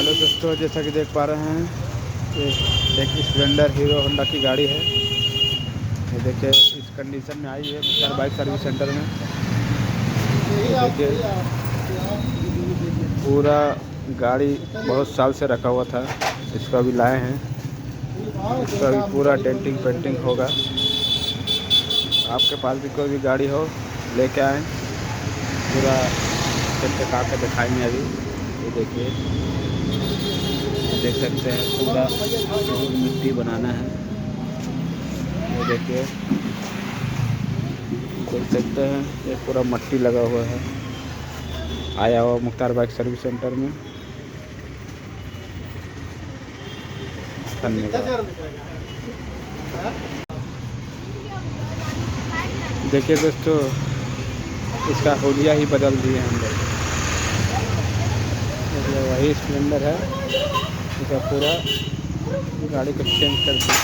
Hello दोस्तों, जैसा कि देख पा रहे हैं कि एक स्प्लेंडर हीरो होंडा की गाड़ी है। ये देखिए इस कंडीशन में आई है मुख्तार बाइक सर्विस सेंटर में। ये देखिए पूरा गाड़ी बहुत साल से रखा हुआ था, इसको अभी लाए हैं। इसका भी पूरा डेंटिंग पेंटिंग होगा। आपके पास भी कोई भी गाड़ी हो लेके आएँ, पूरा चका के दिखाएंगे अभी। ये देखिए देख सकते हैं पूरा मिट्टी बनाना है। ये देखिए देख सकते हैं ये पूरा मट्टी लगा हुआ है, आया हुआ मुख्तार बाइक सर्विस सेंटर में। धन्यवाद। देखिए दोस्तों, इसका हुलिया ही बदल दिए हम लोग। वही स्प्लेंडर है, इसका पूरा गाड़ी को चेंज कर दिया।